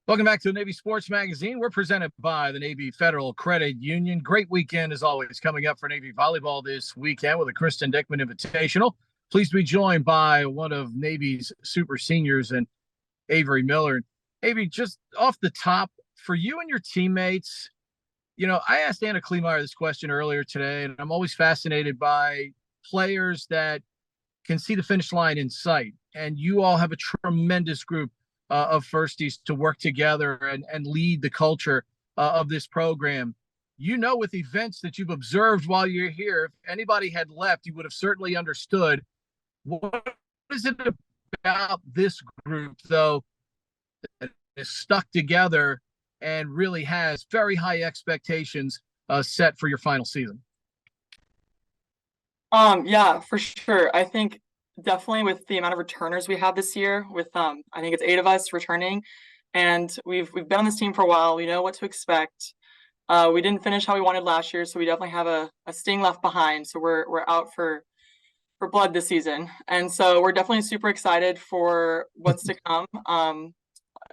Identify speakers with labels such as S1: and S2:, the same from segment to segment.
S1: Welcome back to the Navy Sports Magazine. We're presented by the Navy Federal Credit Union. Great weekend, as always, coming up for Navy volleyball this weekend with the Kristen Dickmann Invitational. Pleased to be joined by one of Navy's super seniors and Averi Miller. Averi, just off the top, for you and your teammates, I asked Anna Kleemeyer this question earlier today, and I'm always fascinated by players that can see the finish line in sight. And you all have a tremendous group of firsties to work together and lead the culture of this program. With events that you've observed while you're here, if anybody had left, you would have certainly understood. What is it about this group, though, that is stuck together and really has very high expectations set for your final season?
S2: Yeah, for sure. I think definitely with the amount of returners we have this year, with I think it's 8 of us returning, and we've been on this team for a while. We know what to expect. We didn't finish how we wanted last year, so we definitely have a sting left behind. So we're out for blood this season, and so we're definitely super excited for what's to come.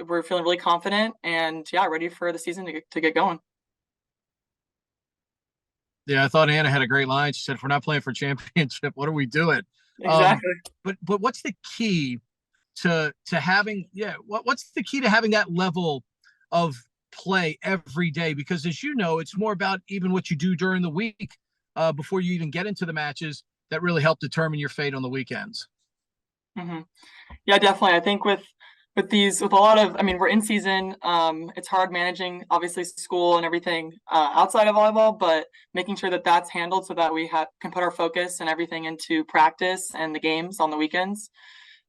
S2: We're feeling really confident and yeah, ready for the season to get going.
S1: Yeah, I thought Anna had a great line. She said, "If we're not playing for championship, what are we doing?"
S2: Exactly.
S1: But what's the key to having what's the key to having that level of play every day? Because as you know, it's more about even what you do during the week before you even get into the matches that really help determine your fate on the weekends.
S2: Mm-hmm. Yeah, definitely. I think with a lot of, I mean, we're in season. It's hard managing obviously school and everything outside of volleyball, but making sure that that's handled so that we can put our focus and everything into practice and the games on the weekends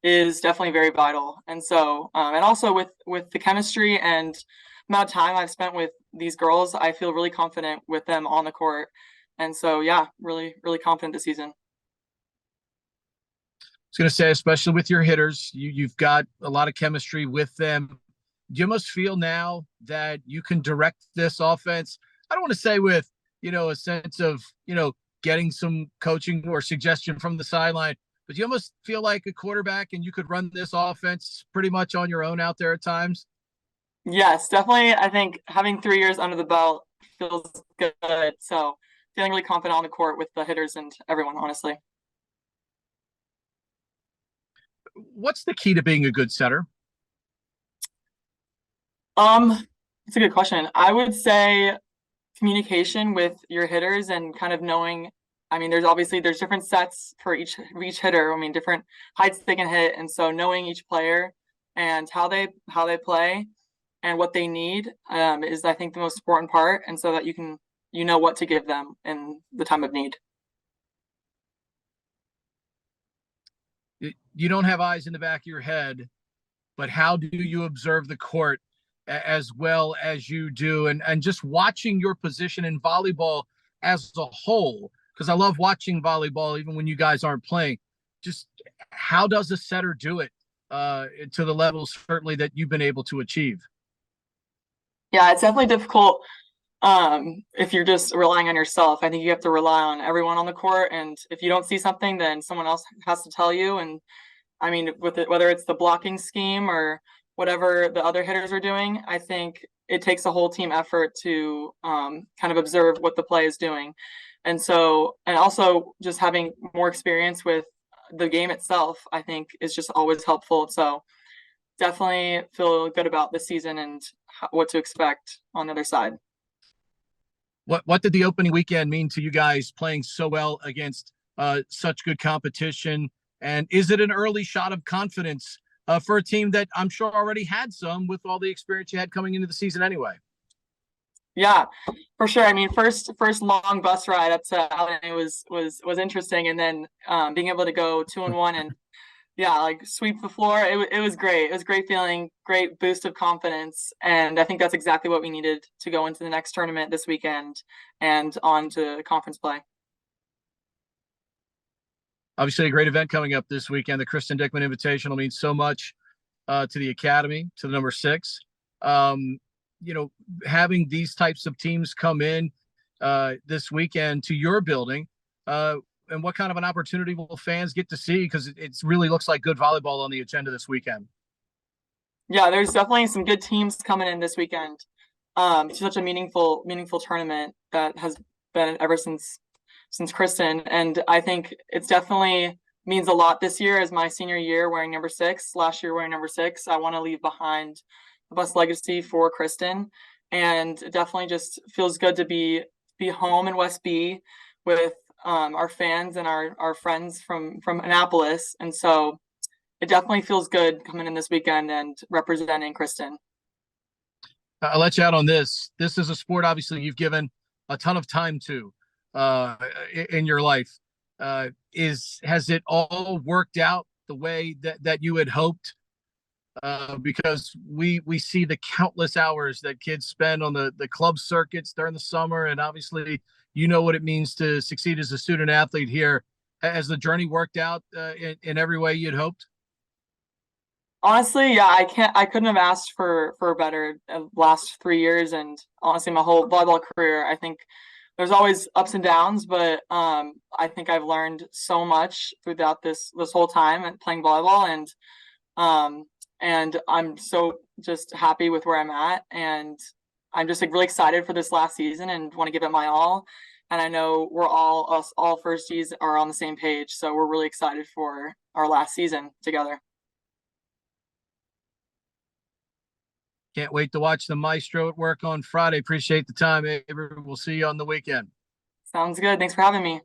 S2: is definitely very vital. And so, and also with the chemistry and amount of time I've spent with these girls, I feel really confident with them on the court. And so, yeah, really, really confident this season.
S1: Was going to say, especially with your hitters, you've got a lot of chemistry with them. Do you almost feel now that you can direct this offense? I don't want to say with, a sense of, getting some coaching or suggestion from the sideline, but you almost feel like a quarterback and you could run this offense pretty much on your own out there at times?
S2: Yes, definitely. I think having 3 years under the belt feels good. So feeling really confident on the court with the hitters and everyone, honestly.
S1: What's the key to being a good setter?
S2: It's a good question. I would say communication with your hitters and kind of knowing, I mean, there's different sets for each hitter. I mean, different heights they can hit. And so knowing each player and how they play and what they need is I think the most important part. And so that you know what to give them in the time of need.
S1: You don't have eyes in the back of your head, but how do you observe the court as well as you do? And just watching your position in volleyball as a whole, because I love watching volleyball even when you guys aren't playing. Just how does a setter do it to the levels certainly that you've been able to achieve?
S2: Yeah, it's definitely difficult if you're just relying on yourself. I think you have to rely on everyone on the court, and if you don't see something, then someone else has to tell you. And I mean, with it, whether it's the blocking scheme or whatever the other hitters are doing, I think it takes a whole team effort to kind of observe what the play is doing. And so, and also just having more experience with the game itself, I think is just always helpful. So definitely feel good about this season and what to expect on the other side.
S1: What did the opening weekend mean to you guys playing so well against such good competition? And is it an early shot of confidence for a team that I'm sure already had some with all the experience you had coming into the season anyway?
S2: Yeah, for sure. I mean, first long bus ride up to LA was interesting, and then being able to go 2-1 and yeah, like sweep the floor. It was great. It was a great feeling, great boost of confidence, and I think that's exactly what we needed to go into the next tournament this weekend and on to conference play.
S1: Obviously, a great event coming up this weekend. The Kristen Dickmann Invitational means so much to the academy, to the number 6. Having these types of teams come in this weekend to your building, and what kind of an opportunity will fans get to see? Because it really looks like good volleyball on the agenda this weekend.
S2: Yeah, there's definitely some good teams coming in this weekend. It's such a meaningful tournament that has been ever since Kristen, and I think it's definitely means a lot this year as my senior year wearing number 6. Last year wearing number 6, I want to leave behind the best legacy for Kristen, and it definitely just feels good to be home in West B with our fans and our friends from Annapolis, and so it definitely feels good coming in this weekend and representing Kristen.
S1: I'll let you out on this. This is a sport, obviously, you've given a ton of time to uh, in your life. Has it all worked out the way that you had hoped? Because we see the countless hours that kids spend on the club circuits during the summer, and obviously, you know what it means to succeed as a student athlete here. Has the journey worked out in every way you'd hoped?
S2: Honestly, yeah, I couldn't have asked for better last 3 years, and honestly, my whole volleyball career. I think there's always ups and downs, but I think I've learned so much throughout this whole time and playing volleyball, um, and I'm so just happy with where I'm at, and I'm just like really excited for this last season and want to give it my all. And I know we're all firsties are on the same page, so we're really excited for our last season together.
S1: Can't wait to watch the maestro at work on Friday. Appreciate the time, Avery. We'll see you on the weekend.
S2: Sounds good. Thanks for having me.